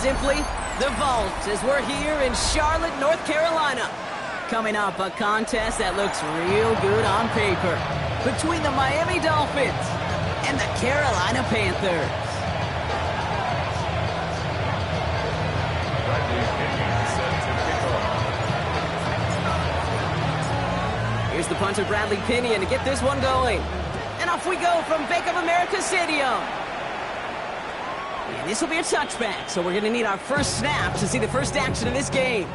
simply the Vault, as we're here in Charlotte, North Carolina. Coming up, a contest that looks real good on paper between the Miami Dolphins and the Carolina Panthers. Here's the punter, Bradley Pinion, to get this one going. And off we go from Bank of America Stadium. And this will be a touchback, so we're going to need our first snap to see the first action of this game.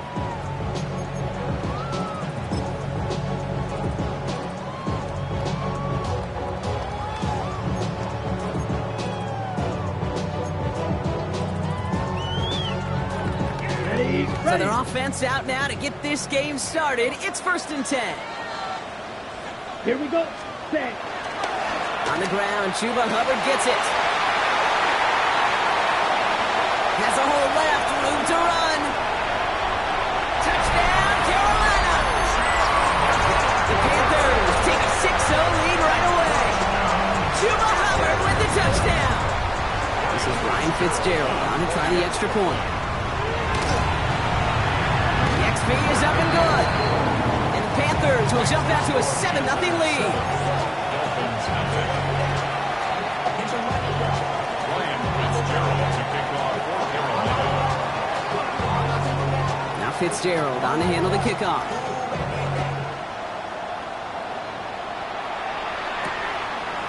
So their offense out now to get this game started. It's 1st and 10. Here we go. Set. On the ground, Chuba Hubbard gets it. Has a hole left, room to run. Touchdown, Carolina! The Panthers take a 6-0 lead right away. Chuba Hubbard with the touchdown. This is Ryan Fitzgerald on to try the extra point. The XP is up and good. And the Panthers will jump out to a 7-0 lead. Now Fitzgerald on to handle the kickoff.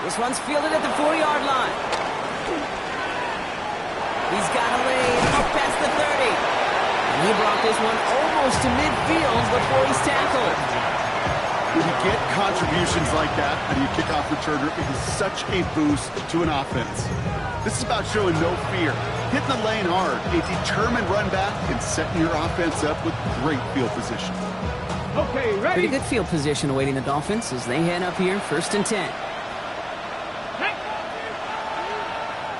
This one's fielded at the 4-yard line. He's got a lane up past the 30. And he brought this one almost to midfield before he's tackled. When you get contributions like that out of your kickoff returner, it is such a boost to an offense. This is about showing no fear, hitting the lane hard, a determined run back, and setting your offense up with great field position. Okay, ready? Pretty good field position awaiting the Dolphins as they head up here, 1st and 10.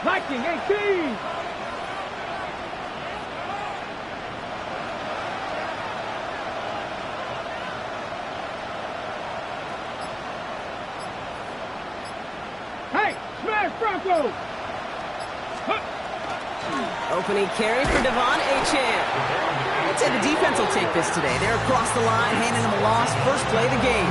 Viking 18. Hey, smash Broncos! Opening carry for Devon Achane. I'd say the defense will take this today. They're across the line, handing them a loss. First play of the game.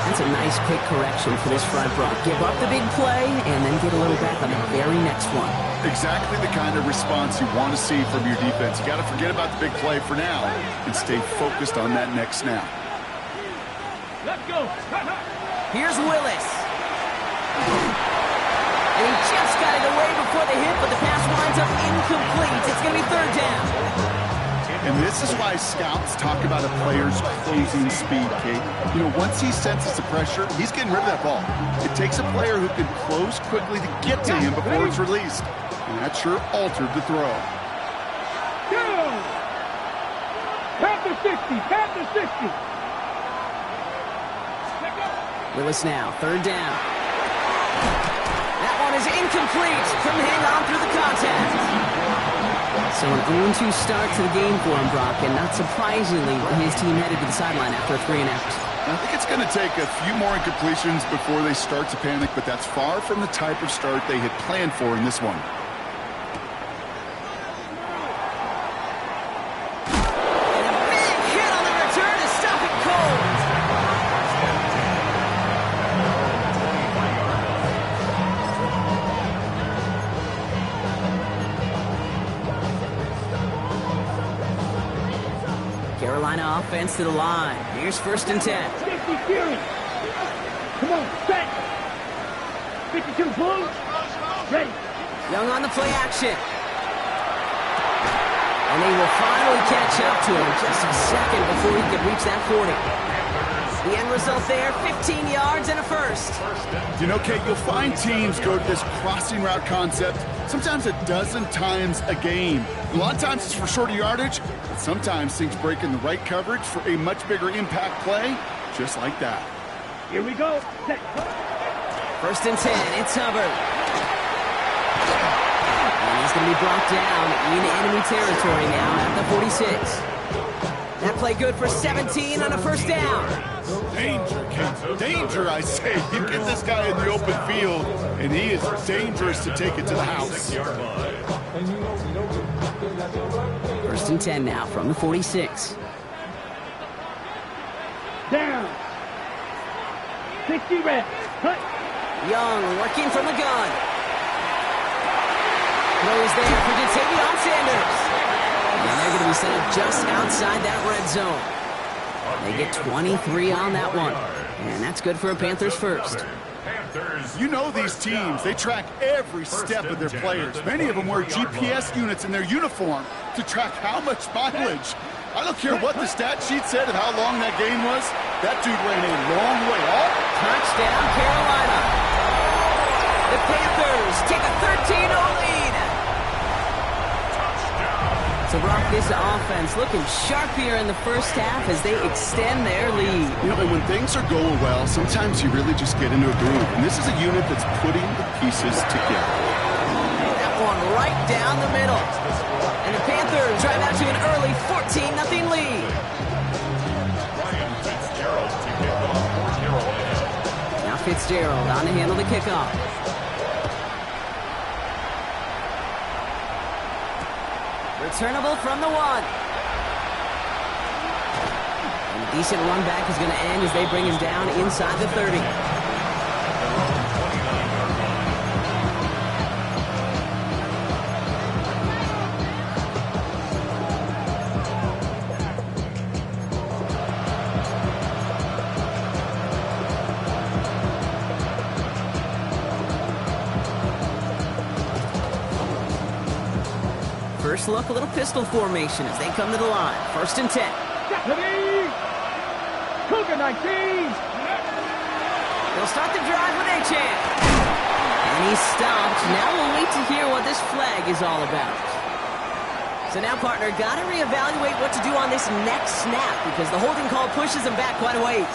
That's a nice quick correction for this front row. Give up the big play and then get a little back on the very next one. Exactly the kind of response you want to see from your defense. You got to forget about the big play for now and stay focused on that next snap. Let's go. Here's Willis. And he just got it away before the hit, but the pass winds up incomplete. It's going to be 3rd down. And this is why scouts talk about a player's closing speed, Kate. You know, once he senses the pressure, he's getting rid of that ball. It takes a player who can close quickly to get to him before it's released. And that sure altered the throw. Go! Panther 60, Panther 60. Willis now, 3rd down. That one is incomplete. Couldn't hang on through the contact. So an 0-2 start to the game for him, Brock, and not surprisingly, his team headed to the sideline after a 3-and-out. I think it's going to take a few more incompletions before they start to panic, but that's far from the type of start they had planned for in this one. And a big hit on the return to stop it cold. Carolina offense to the line. Here's 1st and 10. 50 Fury. Come on, set. 52 Bulls. Ready. Young on the play action. And they will finally catch up to him just a second before he could reach that 40. The end result there, 15 yards and a first. You know, Kate, you'll find teams go to this crossing route concept sometimes a dozen times a game. A lot of times it's for shorter yardage, but sometimes things break in the right coverage for a much bigger impact play, just like that. Here we go. Set. 1st and 10, it's Hubbard. And he's going to be brought down in enemy territory now at the 46. That play good for 17 on a 1st down. Danger, Kate. Danger, I say. You get this guy in the open field, and he is dangerous to take it to the house. First and 10 now from the 46. Down. 60 reps. Hunt. Young working from the gun. Throws there for Jatavion Sanders. And they're going to be set up just outside that red zone. They get 23 on that one. And that's good for a Panthers first. You know these teams, they track every step of their players. Many of them wear GPS units in their uniform to track how much mileage. I don't care what the stat sheet said and how long that game was. That dude ran a long way. Touchdown, Carolina. The Panthers take a 13-0 lead. So, Brock, this offense looking sharp here in the first half as they extend their lead. You know, and when things are going well, sometimes you really just get into a groove. And this is a unit that's putting the pieces together. That one right down the middle. And the Panthers drive out to an early 14-0 lead. Now Fitzgerald on to handle the kickoff. Returnable from the 1. And a decent run back is going to end as they bring him down inside the 30. First look, a little pistol formation as they come to the line. First and 10. Cougar 19. They'll start the drive with Achane. And he's stopped. Now we'll wait to hear what this flag is all about. So now, partner, got to reevaluate what to do on this next snap because the holding call pushes him back quite a ways.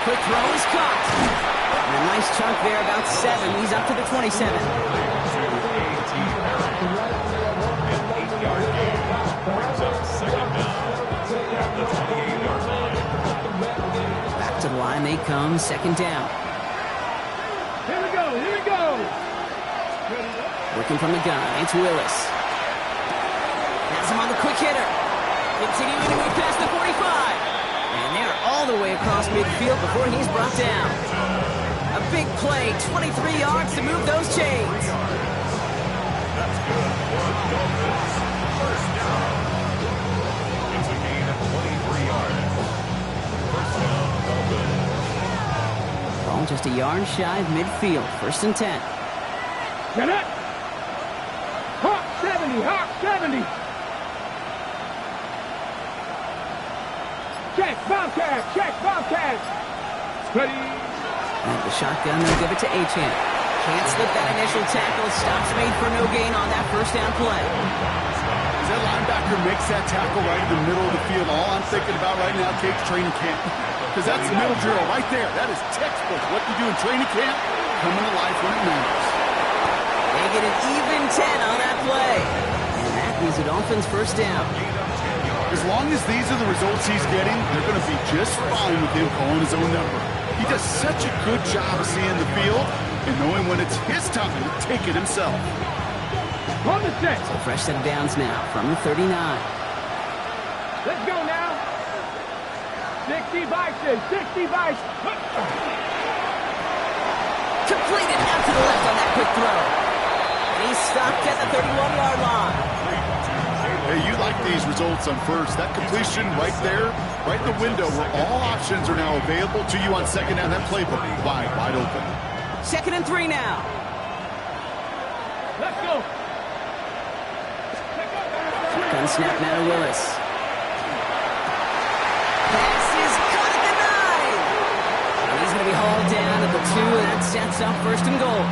Quick throw is caught. And a nice chunk there, about 7. He's up to the 27. Back to the line they come, second down. Here we go, here we go. Working from the gun, it's Willis. Has him on the quick hitter. Continuing to move past the 45. And they're all the way across midfield before he's brought down. A big play, 23 yards to move those chains. That's good for the Dolphins. First down. It's a gain of 23 yards. First down, Dolphins. Ball just a yard shy of midfield. First and 10. Get it. Hawk 70, Hawk 70. Check, Bobcat. Ready. And the shotgun, they'll give it to Achane. Can't slip that initial tackle. Stops made for no gain on that first down play. As that linebacker makes that tackle right in the middle of the field, all I'm thinking about right now, Kate's training camp. Because that's middle drill right there. That is textbook. What you do in training camp, coming to life when it matters. They get an even 10 on that play. And that means the Dolphins first down. As long as these are the results he's getting, they're going to be just fine with him calling his own number. He does such a good job of seeing the field and knowing when it's his time to take it himself. On the set. So fresh set of downs now from the 39. Let's go now. 60 Bison. Completed out to the left on that quick throw. And he's stopped at the 31-yard line. Hey, you like these results on first. That completion right there, right in the window where all options are now available to you on second down. That playbook wide open. Second and 3 now. Let's go. Gun snap now to Willis. Pass is caught at the 9. And he's going to be hauled down at the 2, and that sets up first and goal.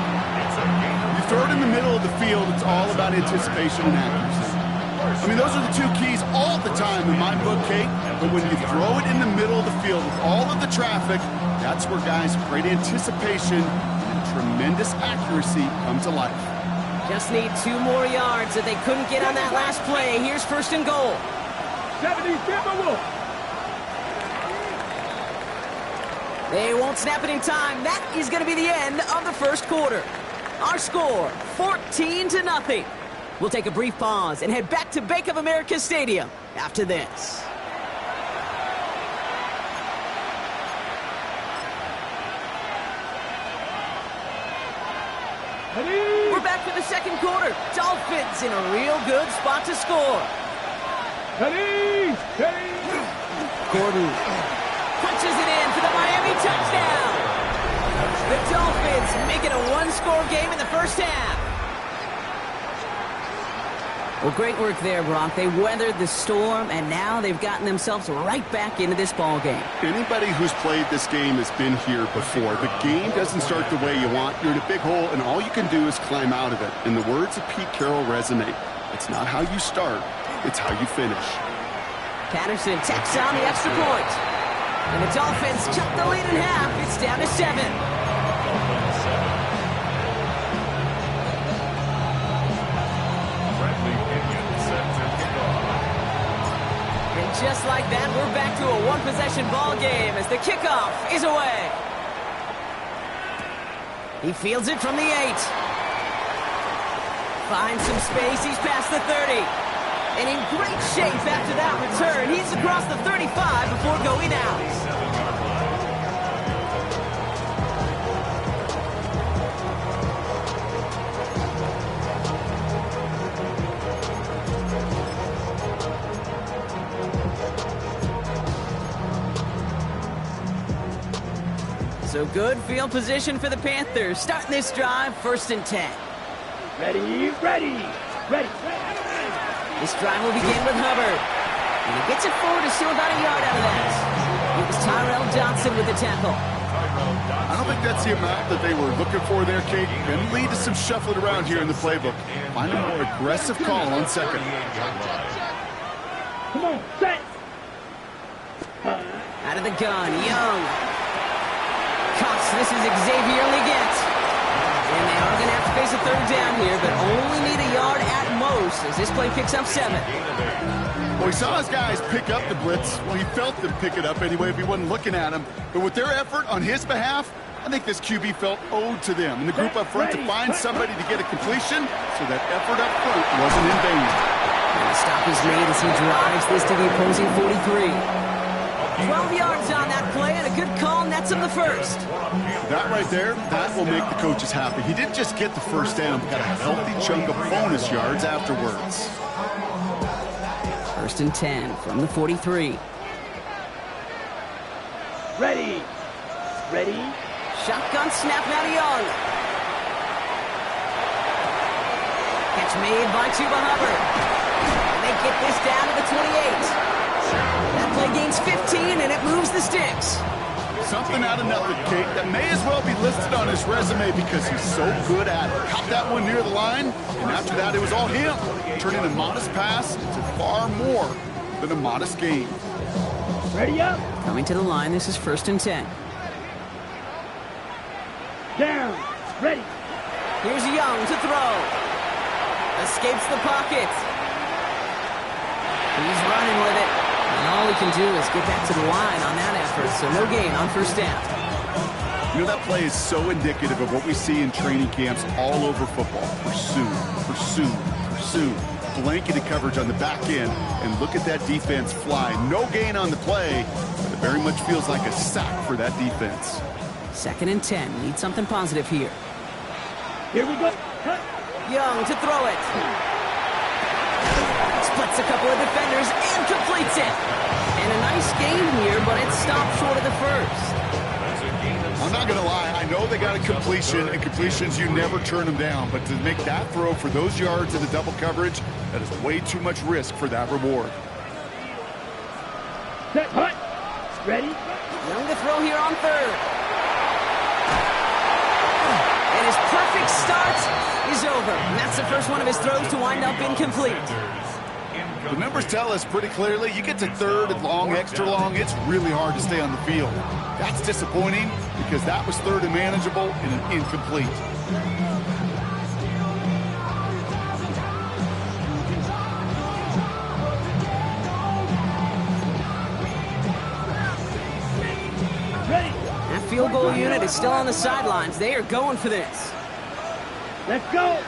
You throw it in the middle of the field, it's all about anticipation and accuracy. I mean, those are the 2 keys all the time in my book, Kate. But when you throw it in the middle of the field with all of the traffic, that's where guys' great anticipation and tremendous accuracy come to life. Just need 2 more yards that they couldn't get on that last play. Here's first and goal. 70 Timberwolves. They won't snap it in time. That is going to be the end of the first quarter. Our score, 14-0. We'll take a brief pause and head back to Bank of America Stadium after this. We're back for the second quarter. Dolphins in a real good spot to score. Ready. Gordon punches it in for the Miami touchdown. The Dolphins make it a 1-score game in the first half. Well, great work there, Brock. They weathered the storm, and now they've gotten themselves right back into this ball game. Anybody who's played this game has been here before. The game doesn't start the way you want. You're in a big hole, and all you can do is climb out of it. In the words of Pete Carroll resonate, it's not how you start, it's how you finish. Patterson tacks on the extra point. And the Dolphins chop the lead in half. It's down to 7. And just like that, we're back to a 1-possession ball game as the kickoff is away. He fields it from the 8. Finds some space. He's past the 30. And in great shape after that return. He's across the 35 before going out. So good field position for the Panthers. Starting this drive, 1st and 10. Ready. This drive will begin with Hubbard. And he gets it forward to steal about a yard out of that. It was Tyrell Johnson with the tackle. I don't think that's the amount that they were looking for there, Kate. Going to lead to some shuffling around here in the playbook. Find a more aggressive call on second. Come on, set. Out of the gun, Young. Cuts, this is Xavier Leggett. And they are going to have to face a 3rd down here, but only need a yard at most as this play picks up 7. Well, he saw his guys pick up the blitz. Well, he felt them pick it up anyway if he wasn't looking at him. But with their effort on his behalf, I think this QB felt owed to them. And the group up front to find somebody to get a completion, so that effort up front wasn't in vain. And the stop is made as he drives this to the opposing 43. 12 yards on that play, and a good call nets him the 1st. That right there, that will make the coaches happy. He didn't just get the 1st down, but got a healthy chunk of bonus yards afterwards. 1st and 10 from the 43. Ready. Shotgun snap now to Young. Catch made by Chuba Hubbard. And they get this down to the 28. That play gains 15, and it moves the sticks. Something out of nothing, Kate, that may as well be listed on his resume because he's so good at it. Caught that one near the line, and after that, it was all him. Turning a modest pass into far more than a modest game. Ready up. Coming to the line, this is 1st and 10. Down. Ready. Here's Young to throw. Escapes the pocket. He's running with it. And all he can do is get back to the line on that effort, so no gain on 1st down. You know, that play is so indicative of what we see in training camps all over football. Pursue. Blanketed coverage on the back end, and look at that defense fly. No gain on the play, but it very much feels like a sack for that defense. 2nd and 10. Need something positive here. Here we go. Cut. Young to throw it. Splits a couple of defenders and completes it. And a nice game here, but it stopped short of the 1st. I'm not going to lie. I know they got a completion, and completions, you never turn them down. But to make that throw for those yards in the double coverage, that is way too much risk for that reward. Set. Hut. Ready. Young to throw here on 3rd. And his perfect start is over. And that's the first one of his throws to wind up incomplete. The numbers tell us pretty clearly, you get to 3rd and long, extra long, it's really hard to stay on the field. That's disappointing because that was 3rd and manageable and an incomplete. field goal unit is still on the sidelines. They are going for this. Let's go.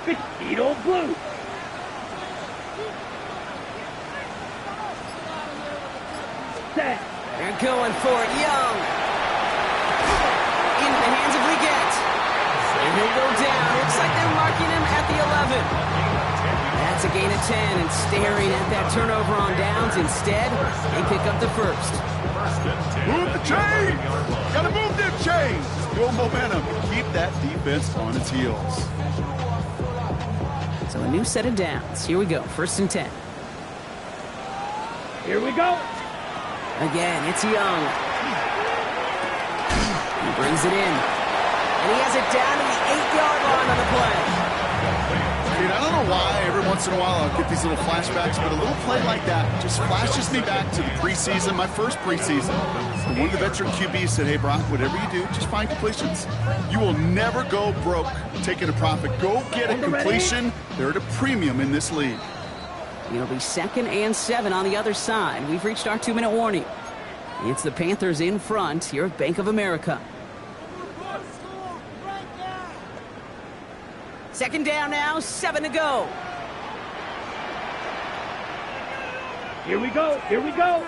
Eat old blue. Set. They're going for it. Young. Into the hands of Leggett. And he'll go down. Looks like they're marking him at the 11. That's a gain of 10, and staring at that turnover on downs. Instead, they pick up the first. Move the chains! Gotta move them chains! Build momentum. Keep that defense on its heels. So a new set of downs. Here we go. 1st and 10. Here we go. Again, it's Young. He brings it in. And he has it down to the 8-yard line on the play. Dude, I don't know why every once in a while I'll get these little flashbacks, but a little play like that just flashes me back to the preseason, my first preseason. And one of the veteran QBs said, hey, Brock, whatever you do, just find completions. You will never go broke taking a profit. Go get a completion. They're at a premium in this league. It'll be 2nd and 7 on the other side. We've reached our 2-minute warning. It's the Panthers in front here at Bank of America. 2nd down now, 7 to go. Here we go. Here we go.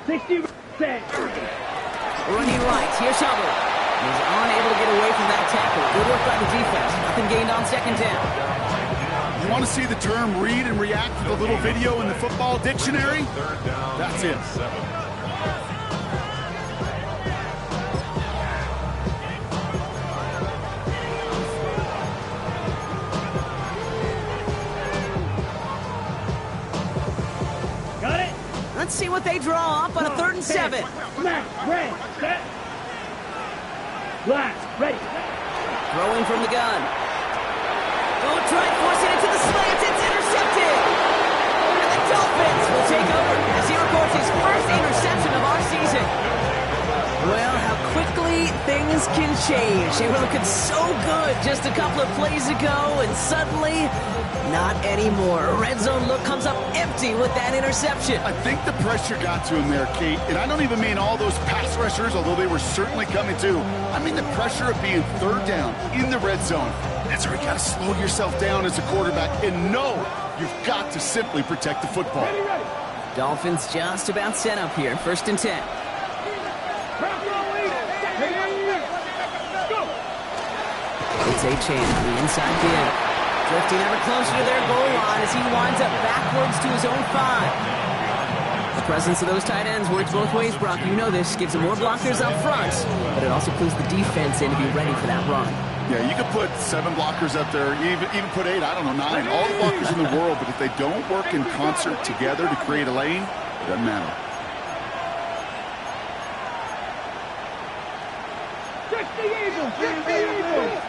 60 set. Running right, here's Hubbard. He's unable to get away from that tackle. Good work by the defense. Nothing gained on 2nd down. You want to see the term read and react to the little video in the football dictionary? That's it. Got it. Let's see what they draw up on a 3rd and 7. Black, red, set. Black, ready. Throwing from the gun. Don't try forcing it to the slants. It's intercepted. And the Dolphins will take over as he records his first interception of our season. Well, how quickly things can change. They were looking so good just a couple of plays ago, and suddenly, not anymore. A red zone look comes up empty with that interception. I think the pressure got to him there, Kate. And I don't even mean all those pass rushers, although they were certainly coming too. I mean the pressure of being 3rd down in the red zone. That's where you got to slow yourself down as a quarterback and know you've got to simply protect the football. Ready, ready. Dolphins just about set up here. 1st and 10. It's Achane on the inside bid. Drifting ever closer to their goal line as he winds up backwards to his own 5. The presence of those tight ends works both ways, Brock. You know this. Gives them more blockers up front, but it also clues the defense in to be ready for that run. Yeah, you could put 7 blockers up there, even put 8, I don't know, 9, all the blockers in the world, but if they don't work in concert together to create a lane, it doesn't matter. Check the Eagles. Check the Eagles.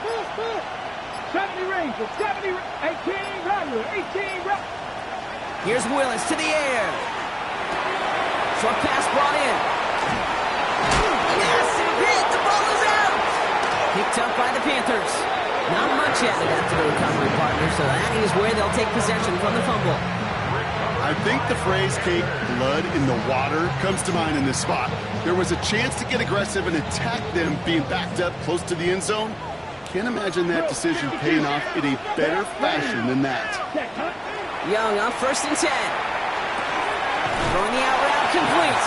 70 Rangers. 70. 18 Rattler. 18 Rattler. Here's Willis to the air. Short pass brought in. Yes, it hit. The ball is out. Picked up by the Panthers. Not much added after the recovery partner, so that is where they'll take possession from the fumble. I think the phrase, Kate, blood in the water, comes to mind in this spot. There was a chance to get aggressive and attack them being backed up close to the end zone. Can't imagine that decision paying off in a better fashion than that. Young on 1st and 10. Throwing the out route complete.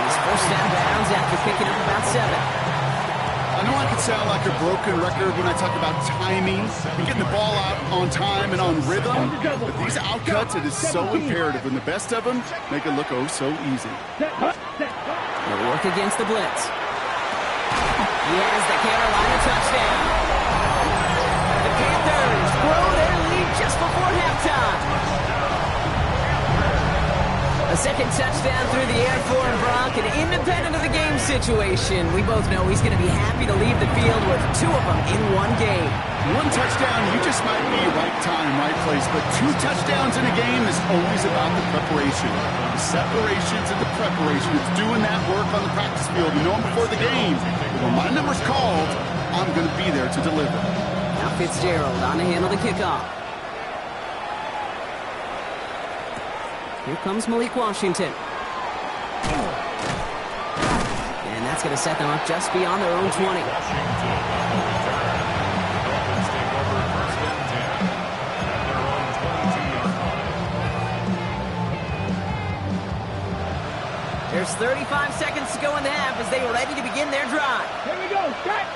He's forced out of bounds after picking up about 7. I know I can sound like a broken record when I talk about timing and getting the ball out on time and on rhythm, but these outcuts, it is so imperative, and the best of them make it look oh so easy. He'll work against the blitz. He has the Carolina touchdown. The Panthers grow their lead just before halftime. A second touchdown through the air for Brock, and independent of the game situation, we both know he's going to be happy to leave the field with 2 of them in one game. 1 touchdown, you just might be right time, right place, but 2 touchdowns in a game is always about the preparation. The separations and the preparation. It's doing that work on the practice field, knowing before the game. When my number's called, I'm going to be there to deliver. Now Fitzgerald on to handle the kickoff. Here comes Malik Washington. And That's going to set them up just beyond their own 20. There's 35 seconds to go in the half as they are ready to begin their drive. Here we go. Set.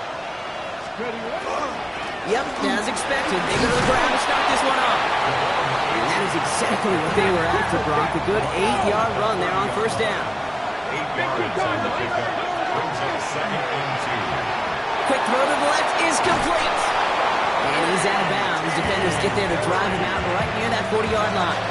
Ready. Yep, as expected, they go to the ground to start this one off. And that is exactly what they were after, Brock. A good 8-yard run there on first down. 8 yards on the pickup. Brings up 2nd and 2. Quick throw to the left is complete. And he's out of bounds. Defenders get there to drive him out right near that 40-yard line.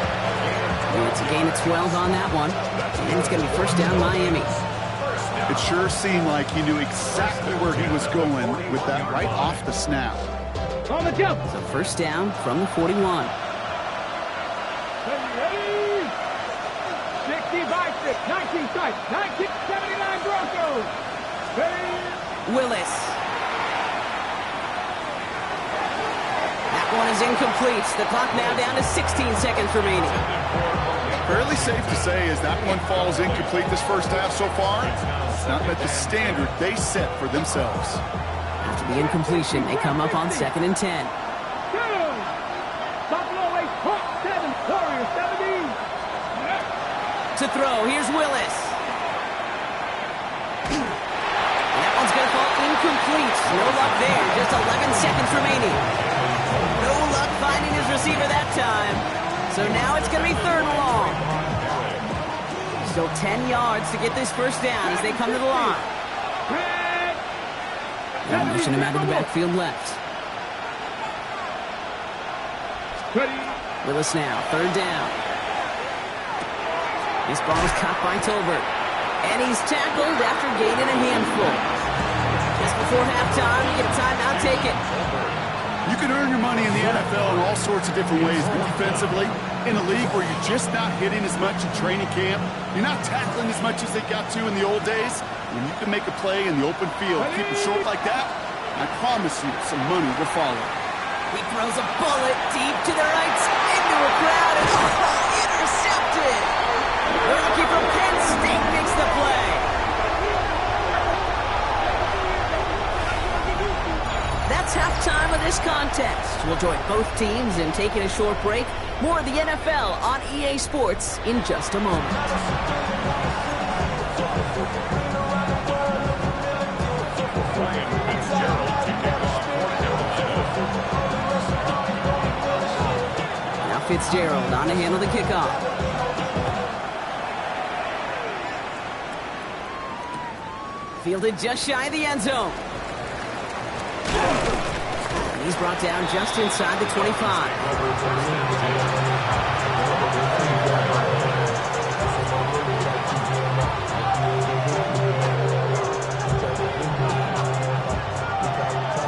And it's a gain of 12 on that one. And it's going to be first down Miami. It sure seemed like he knew exactly where he was going with that right off the snap. On the jump. So first down from the 41. Ready. 60 by 6. 19 sight. 1979 Broncos. Ready. Willis. That one is incomplete. The clock now down to 16 seconds remaining. Fairly safe to say as that one falls incomplete this first half so far, it's not met the standard they set for themselves. After the incompletion, they come up on 2nd and 10. Buffalo 8, Hawk 7, Warriors 17. To throw, here's Willis. And that one's going to fall incomplete. No luck there, just 11 seconds remaining. No luck finding his receiver that time. So now it's going to be 3rd and long. Still 10 yards to get this first down as they come to the line. They'll motion him out of the backfield left. Willis now, 3rd down. This ball is caught by Tolbert. And he's tackled after gaining a handful. Just before halftime, you get a timeout, take it. You can earn your money in the NFL in all sorts of different ways, but defensively, in a league where you're just not hitting as much in training camp, you're not tackling as much as they got to in the old days, when you can make a play in the open field, keep it short like that, I promise you some money will follow. He throws a bullet deep to the right, into a crowd, and intercepted! The rookie from Penn State makes the play. That's halftime of this contest. We'll join both teams in taking a short break. More of the NFL on EA Sports in just a moment. Now Fitzgerald on to handle the kickoff. Fielded just shy of the end zone. And he's brought down just inside the 25.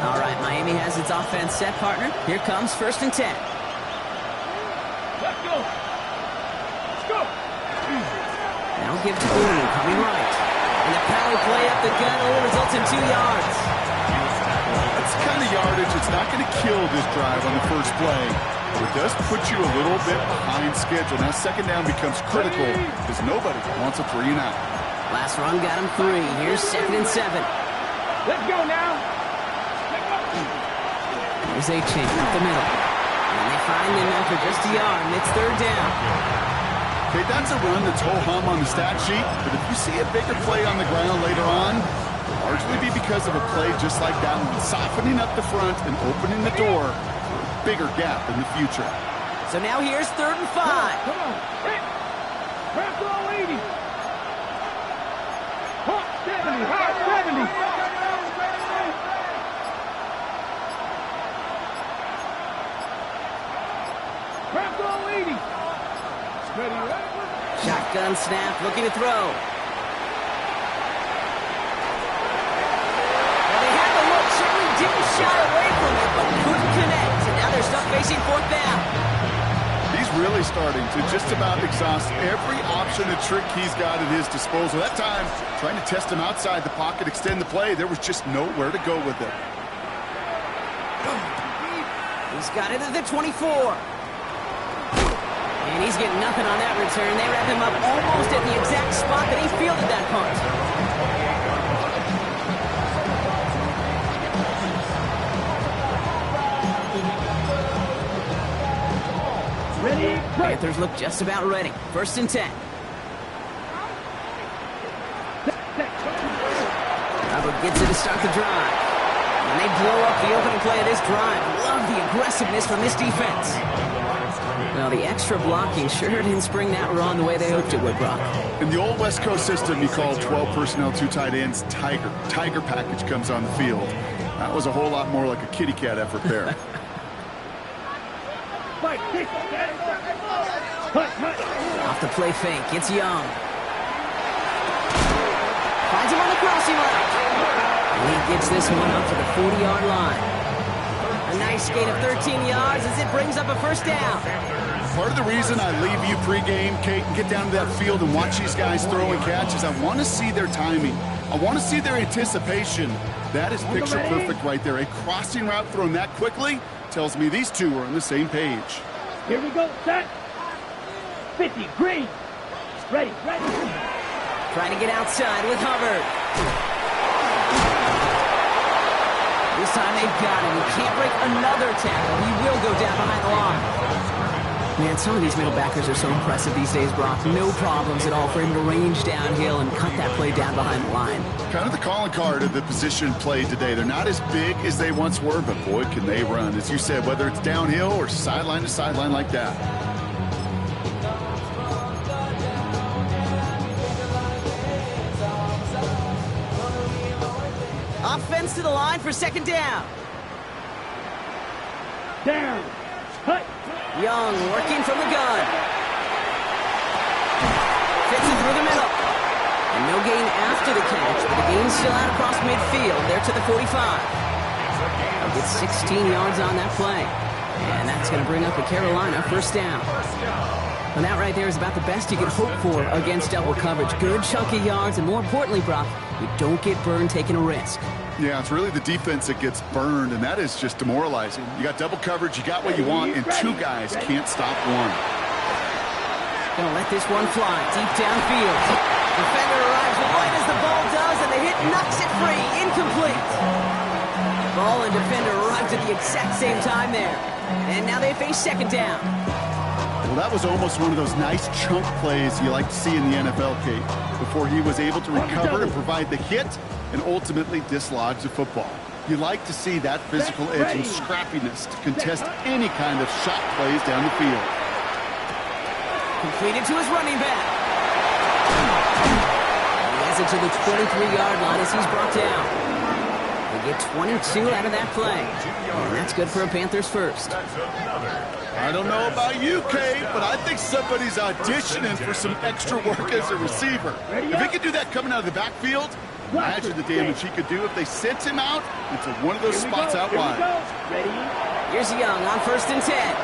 All right, Miami has its offense set, partner. Here comes 1st and 10. Let's go. Let's go. Now give to Boone, coming right. And the power play up the gut only results in 2 yards. That's the kind of yardage that's not going to kill this drive on the first play. But it does put you a little bit behind schedule. Now 2nd down becomes critical because nobody wants a 3 and out. Last run got him 3. Here's 2nd and 7. Let's go now. Here's A-Chain up the middle. And they find him after just a yard, and it's 3rd down. Okay, that's a run that's ho-hum on the stat sheet, but if you see a bigger play on the ground later on, it'll largely be because of a play just like that one, softening up the front and opening the door for a bigger gap in the future. So now here's 3rd and 5. Come on. Hit. Press all 80. Hawk 70. Hawk 70. Press all 80. Ready, ready. Shotgun snap, looking to throw. Well, they had the look, certainly didn't shy away from it, but couldn't connect. And now they're stuck facing 4th down. He's really starting to just about exhaust every option and trick he's got at his disposal. That time, trying to test him outside the pocket, extend the play, there was just nowhere to go with it. He's got it at the 24. And he's getting nothing on that return. They wrap him up almost at the exact spot that he fielded that punt. Ready, break. Panthers look just about ready. 1st and 10. Robert gets it to start the drive. And they blow up the opening play of this drive. Love the aggressiveness from this defense. Well, the extra blocking sure didn't spring that run the way they hoped it would, Brock. In the old West Coast system, you call 12 personnel, 2 tight ends, Tiger. Tiger package comes on the field. That was a whole lot more like a kitty cat effort there. Off the play fake, it's Young. Finds him on the crossing line. And he gets this one up to the 40-yard line. A nice gain of 13 yards as it brings up a 1st down. Part of the reason I leave you pregame, Kate, and get down to that field and watch these guys throw and catch is I want to see their timing. I want to see their anticipation. That is picture perfect right there. A crossing route thrown that quickly tells me these two are on the same page. Here we go, set. 50, green. Ready. Trying to get outside with Hubbard. This time they've got him. He can't break another tackle. He will go down behind the line. Man, some of these middle backers are so impressive these days, Brock. No problems at all for him to range downhill and cut that play down behind the line. Kind of the calling card of the position played today. They're not as big as they once were, but boy, can they run. As you said, whether it's downhill or sideline to sideline like that. Offense to the line for 2nd down. Down. Cut. Young working from the gun. Fits it through the middle. And no gain after the catch, but the gain's still out across midfield. There to the 45. They'll get 16 yards on that play. And that's going to bring up a Carolina 1st down. And that right there is about the best you can hope for against double coverage. Good chunky yards, and more importantly, Brock, you don't get burned taking a risk. Yeah, it's really the defense that gets burned, and that is just demoralizing. You got double coverage, you got what you want, and 2 guys can't stop one. Gonna let this one fly deep downfield. Defender arrives right as the ball does, and the hit knocks it free. Incomplete. Ball and defender arrived at the exact same time there. And now they face 2nd down. Well, that was almost one of those nice chunk plays you like to see in the NFL, Kate, before he was able to recover and provide the hit and ultimately dislodge the football. You like to see that physical edge and scrappiness to contest any kind of shot plays down the field. Completed to his running back. He has it to the 23-yard line as he's brought down. They get 22 out of that play. And that's good for a Panthers 1st. I don't know about you, Kate, but I think somebody's auditioning for some extra work as a receiver. If he could do that coming out of the backfield, imagine the damage he could do if they sent him out into one of those spots out wide. Here's Young on 1st and 10.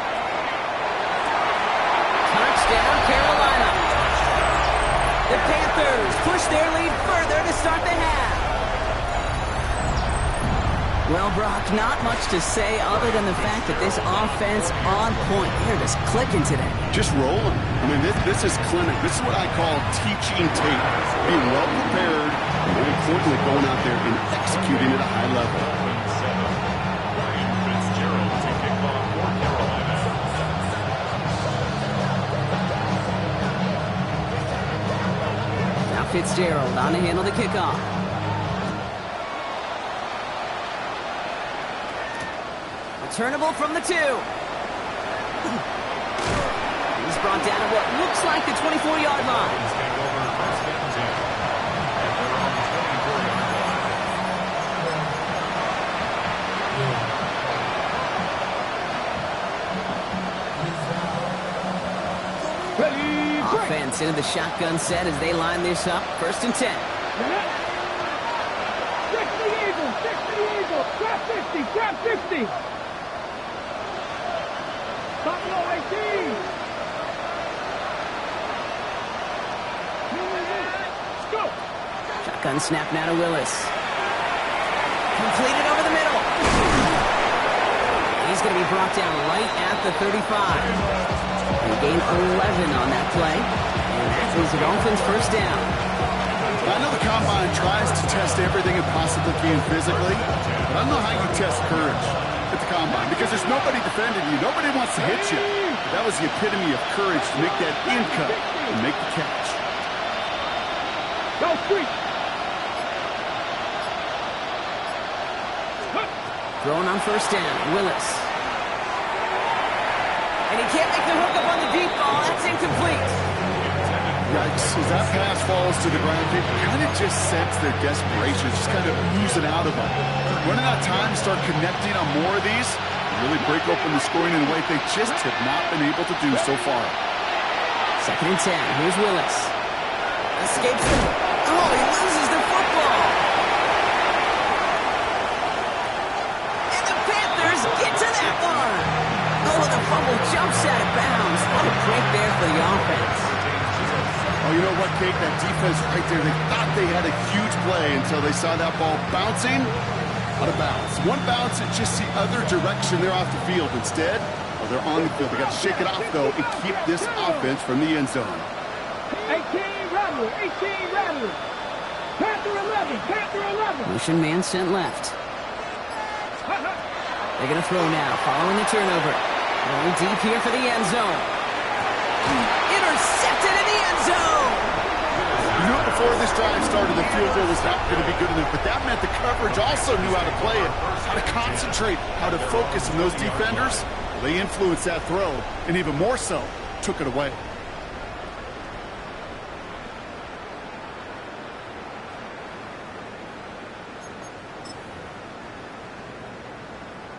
Touchdown, Carolina. The Panthers push their lead further to start the half. Well, Brock, not much to say other than the fact that this offense on point. They're just clicking today. Just rolling. I mean, this is clinic. This is what I call teaching tape. Being well prepared, and more importantly, going out there and executing at a high level. Now Fitzgerald on to handle the kickoff. Returnable from the 2. He's brought down at what looks like the 24-yard line. Offense into the shotgun set as they line this up. 1st and 10. Check the Eagle. Grab 50. Grab 50. Buffalo 18. Go. Shotgun snap now to Willis. Completed over the middle. He's going to be brought down right at the 35. They gain 11 on that play. And that is the Dolphins' 1st down. I know the Combine tries to test everything it possibly can physically, but I don't know how you test courage. at the combine because there's nobody defending you. Nobody wants to hit you. But that was the epitome of courage to make that in cut and make the catch. Go street. Throwing on first down, Willis. And he can't make the hook up on the deep ball. That's incomplete. Yikes. As that pass falls to the ground, it kind of just sense their desperation, just kind of oozing out of them. Running out of time to start connecting on more of these, really break open the scoring in a way they just have not been able to do so far. 2nd and 10. Here's Willis. Escapes them. Oh, he loses the football. And the Panthers get to that one. Oh, the fumble jumps out of bounds. What a break there for the offense. Oh, you know what, Kate? That defense right there, they thought they had a huge play until they saw that ball bouncing out of bounds. One bounce and just the other direction. They're off the field. Instead, well, they're on the field. They got to shake it off, though, and keep this offense from the end zone. 18 Rattler. 18 Rattler. Panther 11. Panther 11. Motion man sent left. They're going to throw now, following the turnover. Going deep here for the end zone. Intercepted in the end zone. You know, before this drive started, the field goal was not going to be good enough, but that meant the coverage also knew how to play it, how to concentrate, how to focus, and those defenders, well, they influenced that throw, and even more so, took it away.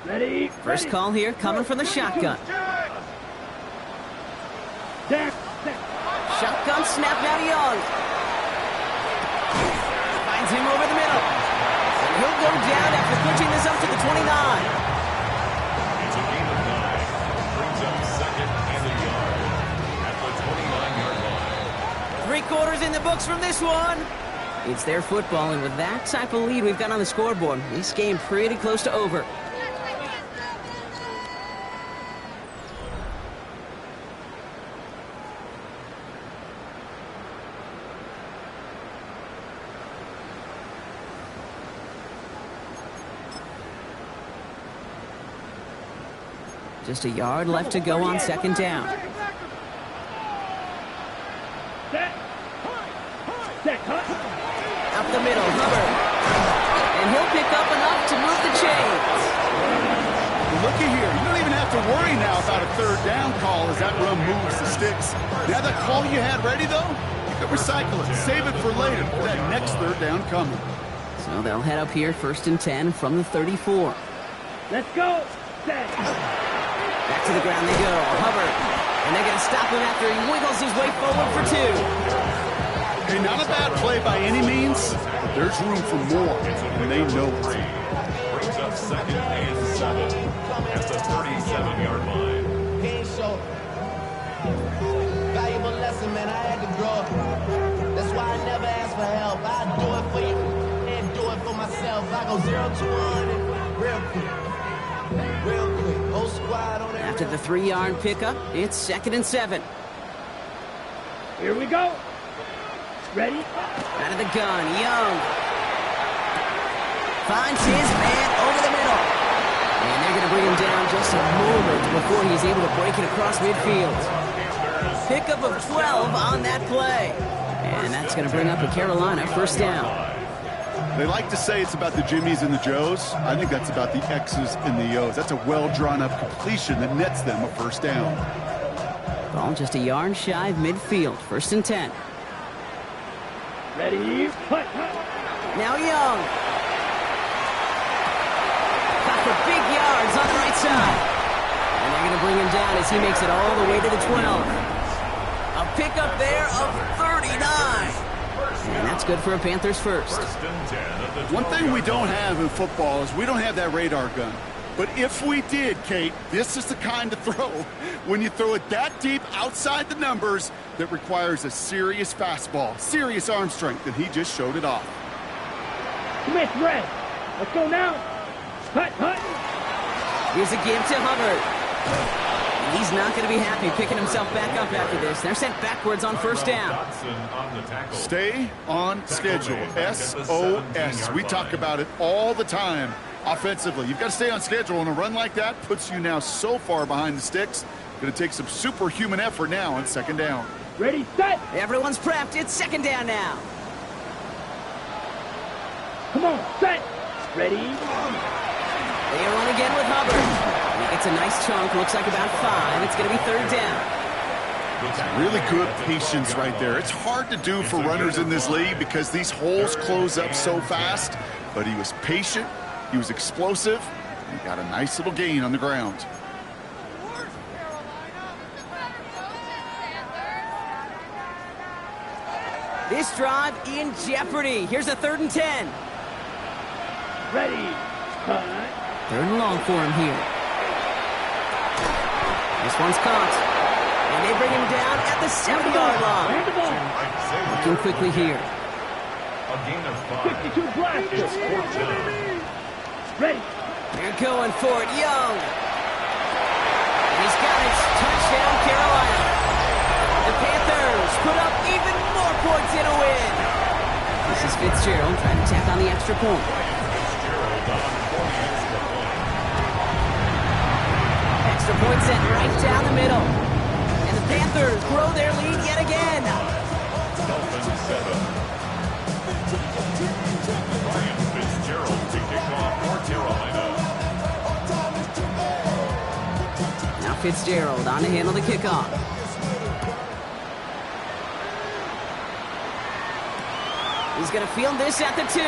Ready. First call here, coming from the shotgun. Shotgun snap now to Young. Finds him over the middle. And he'll go down after pushing this up to the 29. It's a gain of 9. Brings up 2nd and a yard at the 29-yard line. 3 quarters in the books from this one. It's their football, and with that type of lead we've got on the scoreboard, this game pretty close to over. Just a yard left to go on 2nd down. Up the middle, Hubbard. And he'll pick up enough to move the chains. Well, looky here. You don't even have to worry now about a 3rd down call as that run moves the sticks. Now that call you had ready, though, you can recycle it. Save it for later for that next 3rd down coming. So they'll head up here 1st and 10 from the 34. Let's go. Set. Back to the ground they go. Hubbard. And they're going to stop him after he wiggles his way forward for 2. Hey, not a bad play by any means, but there's room for more, and they know it. Brings up 2nd and 7 at the 37-yard line. Game show. Valuable lesson, man. I had to grow up. That's why I never ask for help. I do it for you and do it for myself. I go 0 to 1 real quick. Real quick. Whole squad on that. After the 3-yard pickup, it's 2nd and 7. Here we go. Ready? Out of the gun, Young. Finds his man over the middle. And they're going to bring him down just a moment before he's able to break it across midfield. Pickup of 12 on that play. And that's going to bring up a Carolina 1st down. They like to say it's about the Jimmies and the Joes. I think that's about the X's and the O's. That's a well-drawn-up completion that nets them a 1st down. Ball just a yard shy of midfield. 1st and 10. Ready? Put. Now Young. Got the big yards on the right side. And they're going to bring him down as he makes it all the way to the 12. A pickup there of 39. And that's good for a Panthers 1st. One thing we don't have in football is we don't have that radar gun. But if we did, Kate, this is the kind of throw, when you throw it that deep outside the numbers, that requires a serious fastball, serious arm strength, and he just showed it off. Smith red. Let's go now. Hut. Here's a give to Hubbard. And he's not going to be happy picking himself back up after this. They're sent backwards on 1st down. Stay on schedule. SOS. We talk about it all the time Offensively, you've got to stay on schedule, and a run like that puts you now so far behind the sticks. Going to take some superhuman effort now on second down. Ready, set. Everyone's prepped. It's second down now. Come on, set. Ready. They run again with Hubbard. He gets a nice chunk. Looks like about 5. It's going to be third down. Really good patience right there. It's hard to do for runners in this league because these holes close up so fast. But he was patient. He was explosive. He got a nice little gain on the ground. This drive in jeopardy. Here's a 3rd and 10. Ready. Cut. 3rd and long for him here. This one's caught. And they bring him down at the 7-yard line. Looking quickly here. A gain of 5. 52 blast. It's 4th Ready. They're going for it. Young. And he's got it. Touchdown, Carolina. The Panthers put up even more points in a win. This is Fitzgerald trying to tack on the extra point. Extra point set right down the middle. And the Panthers grow their lead yet again. Dolphins 7. Ryan Fitzgerald to kick off for Carolina. Now Fitzgerald on to handle the kickoff. He's going to field this at the 2.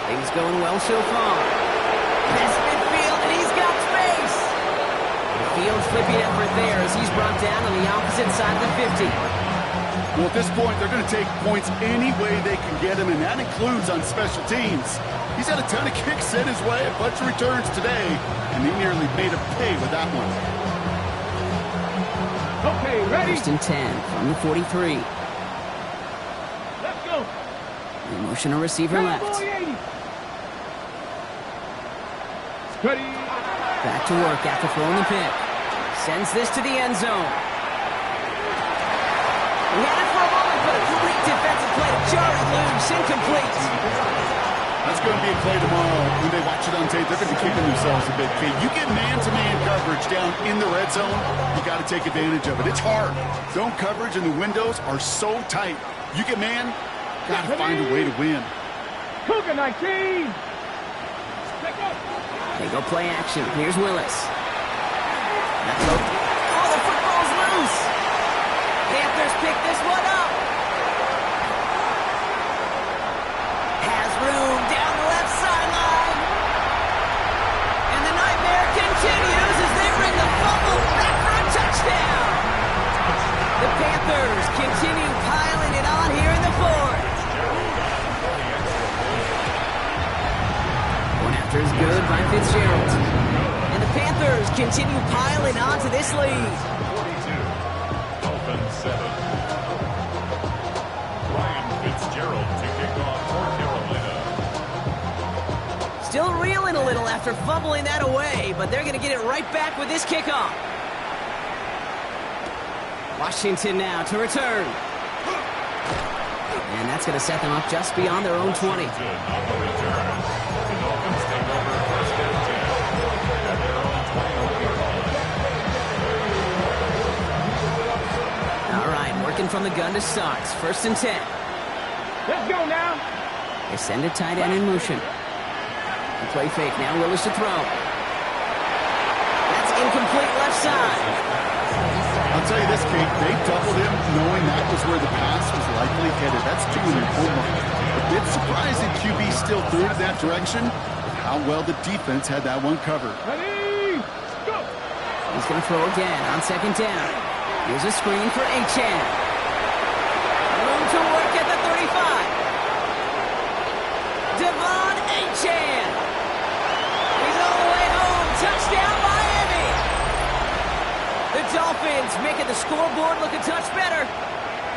Things going well so far. This midfield, and he's got space. The field's flipping effort there as he's brought down on the opposite side of the 50. Well, at this point, they're going to take points any way they can get him, and that includes on special teams. He's had a ton of kicks sent his way, a bunch of returns today, and he nearly made him pay with that one. Okay, ready. 1st and 10 from the 43. Let's go. The motion a receiver left. Ready. Back to work after throwing the pick. Sends this to the end zone. He had it for a moment, but a great defensive play to jar it loose. Incomplete. That's going to be a play tomorrow. When they watch it on tape, they're going to be kicking themselves a bit. Okay, you get man-to-man coverage down in the red zone, you got to take advantage of it. It's hard. Zone coverage and the windows are so tight. You get man, got to find a way to win. Cougar 19. They go play action. Here's Willis. That's open. Oh, the football's loose. Panthers pick this one up. Has room down the left sideline. And the nightmare continues as they bring the fumble back for a touchdown. The Panthers continue piling it on here in the 4th. One after is good by Fitzgerald. And the Panthers continue piling on to this lead. 42. Dolphins 7. Ryan Fitzgerald to kick off for Carolina. Still reeling a little after fumbling that away, but they're going to get it right back with this kickoff. Washington now to return. And that's going to set them up just beyond their own 20. On the return. The Dolphins take over 1st and 10 at their own 20. All right, working from the gun to start. 1st and 10. Let's go now. They send a tight end in motion. The play fake now. Willis to throw. That's incomplete left side. I'll tell you this, Kate, they doubled him knowing that was where the pass was likely headed. That's doing their homework. A bit surprising QB still threw it that direction, but how well the defense had that one covered. Ready. Go. He's going to throw again on 2nd down. Here's a screen for Achane. Room to work at the 35. Devon Achane. He's all the way home. Touchdown, Miami. The Dolphins making the scoreboard look a touch better.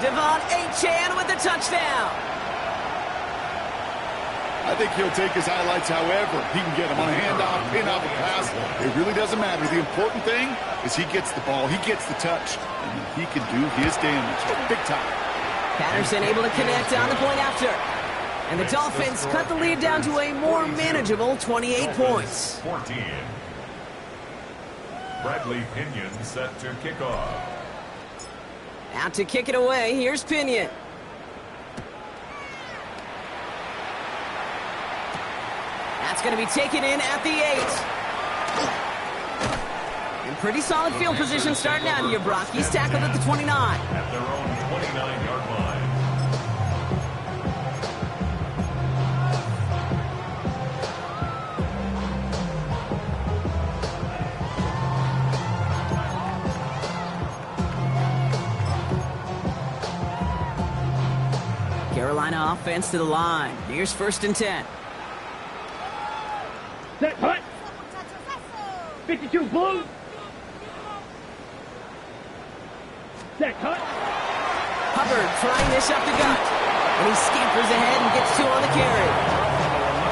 Devon Achane with the touchdown. I think he'll take his highlights however he can get them on a handoff, pin off a pass. It really doesn't matter. The important thing is he gets the ball, he gets the touch, and he can do his damage big time. Patterson able to connect on the point after. And the Dolphins cut the lead down to a more manageable 28 points. 14. Bradley Pinion set to kick off. Out to kick it away, here's Pinion. That's going to be taken in at the 8. In pretty solid field position starting out here, Brock. He's tackled at the 29. At their own 29-yard line. Carolina offense to the line. Here's 1st and 10. Set, hut. 52 blue. Set, hut. Hubbard trying this up the gut. And he scampers ahead and gets 2 on the carry.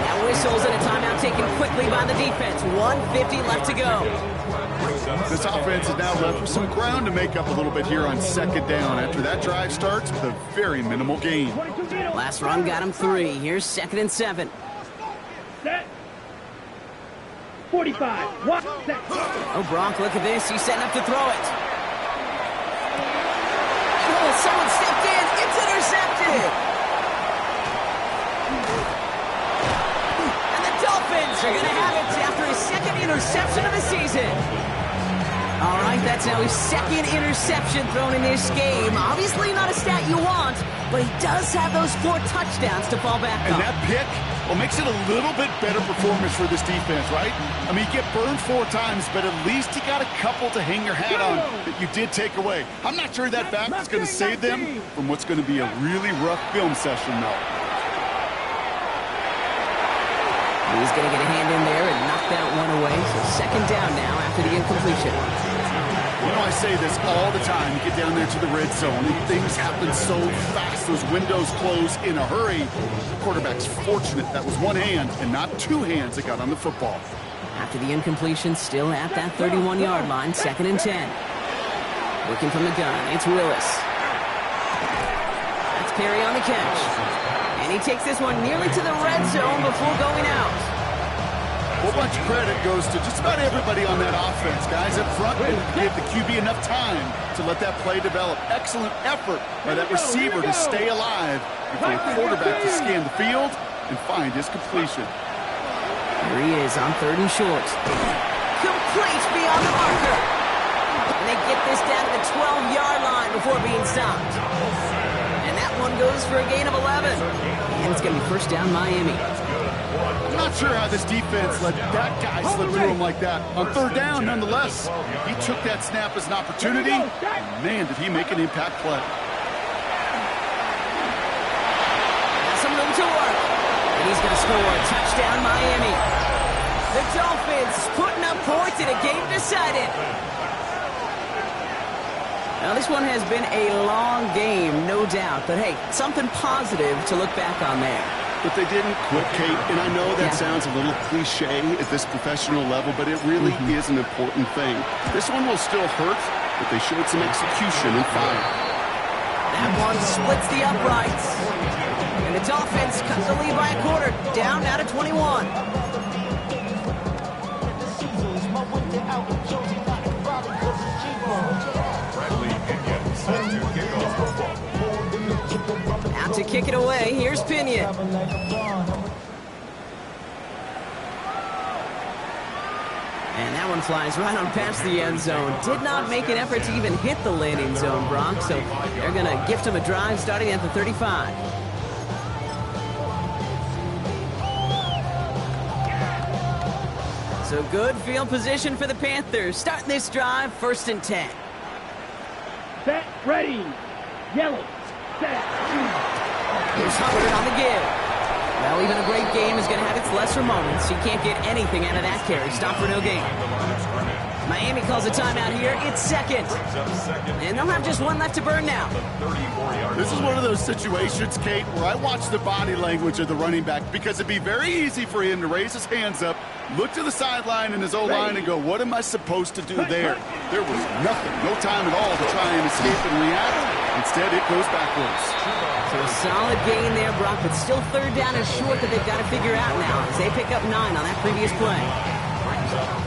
Now whistles and a timeout taken quickly by the defense. 1:50 left to go. This offense is now left with some ground to make up a little bit here on 2nd down after that drive starts with a very minimal gain. Last run got him 3. Here's 2nd and 7. Set. 45. What? Set. Oh, Brock, look at this. He's setting up to throw it. Oh, someone stepped in. It's intercepted. And the Dolphins are going to have it after his 2nd interception of the season. All right, that's now his 2nd interception thrown in this game. Obviously not a stat you want, but he does have those 4 touchdowns to fall back on. And that pick, well, makes it a little bit better performance for this defense, right? I mean, you get burned 4 times, but at least you got a couple to hang your hat on that you did take away. I'm not sure that back is going to save them from what's going to be a really rough film session, though. He's going to get a hand in there and knock that one away. So 2nd down now after the incompletion. You know, I say this all the time. You get down there to the red zone, and things happen so fast. Those windows close in a hurry. The quarterback's fortunate that was 1 hand and not 2 hands that got on the football. After the incompletion, still at that 31-yard line, 2nd and 10. Working from the gun, it's Willis. That's Perry on the catch. And he takes this one nearly to the red zone before going out. A whole bunch of credit goes to just about everybody on that offense. Guys up front give the QB enough time to let that play develop. Excellent effort by that receiver to stay alive before the quarterback to scan the field and find his completion. Here he is on 3rd and short. Complete beyond the marker. And they get this down to the 12-yard line before being stopped. And that one goes for a gain of 11. And it's going to be 1st down Miami. I'm not sure how this defense let that guy slip through him like that. On 3rd down, nonetheless, he took that snap as an opportunity. Man, did he make an impact play. Has some room to work. And he's going to score a touchdown Miami. The Dolphins putting up points in a game decided. Now, this one has been a long game, no doubt. But, hey, something positive to look back on there. But they didn't quit, Kate, and I know that sounds a little cliche at this professional level, but it really is an important thing. This one will still hurt, but they showed some execution and fire. That one splits the uprights. And the Dolphins cut the lead by a quarter, down now to 21. Bradley Pinion set to kick off. Out to kick it away, here's Pinion. And that one flies right on past the end zone. Did not make an effort to even hit the landing zone, Brock, so they're going to gift him a drive starting at the 35. So good field position for the Panthers. Starting this drive, 1st and 10. Set, ready. Yellow. Set. Here's Hubbard on the give. Well, even a great game is going to have its lesser moments. You can't get anything out of that carry. Stop for no gain. Miami calls a timeout here. It's second. And they'll have just one left to burn now. This is one of those situations, Kate, where I watch the body language of the running back because it'd be very easy for him to raise his hands up, look to the sideline in his O-line and go, what am I supposed to do there? There was nothing, no time at all to try and escape and react. Instead, it goes backwards. So a solid gain there, Brock, but still third down and short that they've got to figure out now as they pick up 9 on that previous play.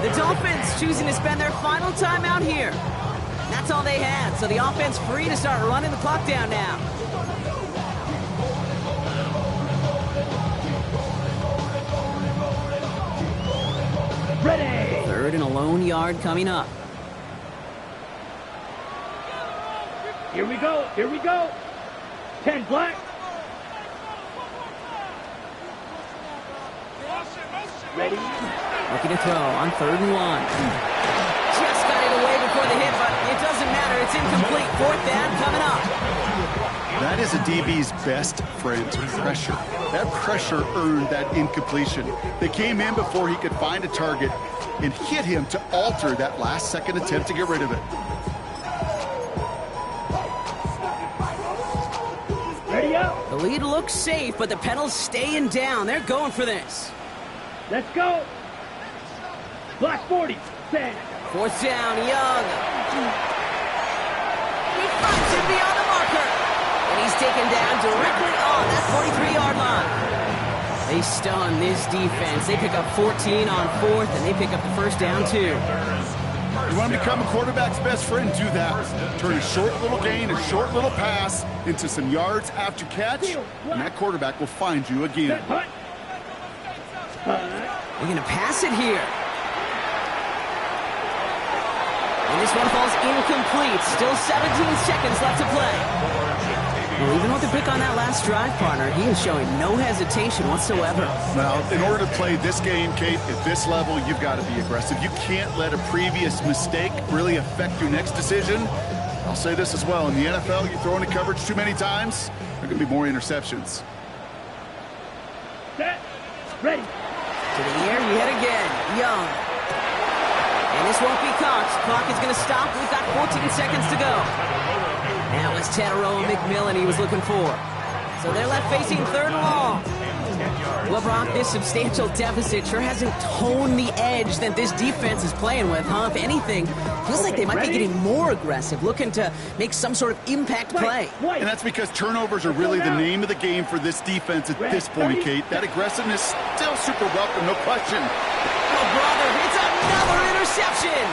The Dolphins choosing to spend their final time out here. That's all they had, so the offense free to start running the clock down now. Ready. Third and a lone yard coming up. Here we go. Here we go. 10 black. Ready. Looking to throw on 3rd and 1. Just got it away before the hit, but it doesn't matter. It's incomplete. 4th down coming up. That is a DB's best friend, pressure. That pressure earned that incompletion. They came in before he could find a target and hit him to alter that last-second attempt to get rid of it. Ready up. The lead looks safe, but the pedal's staying down. They're going for this. Let's go. Black 40. Set. 4th down, Young. He finds him beyond the marker. And he's taken down directly on that 43-yard line. They stun this defense. They pick up 14 on 4th, and they pick up the 1st down, too. You want to become a quarterback's best friend, do that. Turn a short little gain, a short little pass into some yards after catch, and that quarterback will find you again. We're going to pass it here. And this one falls incomplete. Still 17 seconds left to play. Well, even with the pick on that last drive, partner, he is showing no hesitation whatsoever. Well, in order to play this game, Kate, at this level, you've got to be aggressive. You can't let a previous mistake really affect your next decision. I'll say this as well. In the NFL, you throw into coverage too many times, there are going to be more interceptions. Set. Ready. To the air, yet again. Young. And this won't be caught. Clock is going to stop. We've got 14 seconds to go. That was Tataroa McMillan he was looking for. So they're left facing 3rd and long. Well, Brock, this substantial deficit sure hasn't toned the edge that this defense is playing with, huh? If anything, feels like they might be getting more aggressive, looking to make some sort of impact play. And that's because turnovers are really the name of the game for this defense at this point, Kate. That aggressiveness still super welcome, no question. Oh, brother, it's another interception.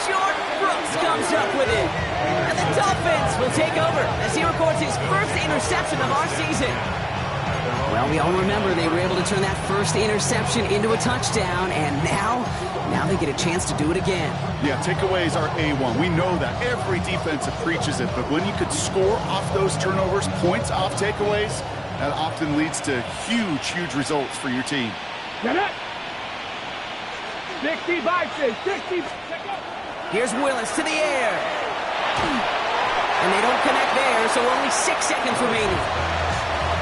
Jordan Brooks comes up with it. And the Dolphins will take over as he records his 1st interception of our season. Well, we all remember they were able to turn that 1st interception into a touchdown, and now they get a chance to do it again. Yeah, takeaways are A1. We know that. Every defense preaches it, but when you could score off those turnovers, points off takeaways, that often leads to huge results for your team. Get up. 60 by 60. Here's Willis to the air. And they don't connect there, so only 6 seconds remaining.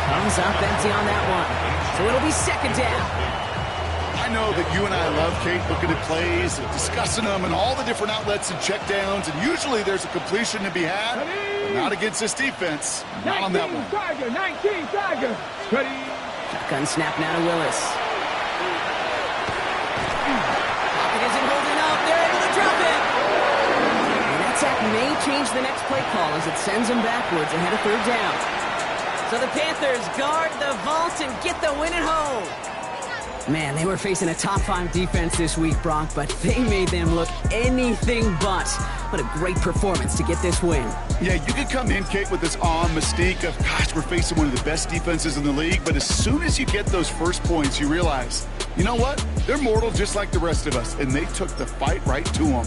Comes up empty on that one. So it'll be 2nd down. I know that you and I love, Kate, looking at plays and discussing them and all the different outlets and checkdowns, and usually there's a completion to be had, but not against this defense. Not on that one. 19 Tiger. Ready. Shotgun snap now to Willis. Pocket isn't holding up. They're able to drop it. And that sack may change the next play call as it sends them backwards ahead of 3rd down. So the Panthers guard the vault and get the win at home. Man, they were facing a top 5 defense this week, Brock, but they made them look anything but. What a great performance to get this win. Yeah, you could come in, Kate, with this mystique of, gosh, we're facing one of the best defenses in the league, but as soon as you get those first points, you realize, you know what? They're mortal just like the rest of us, and they took the fight right to them.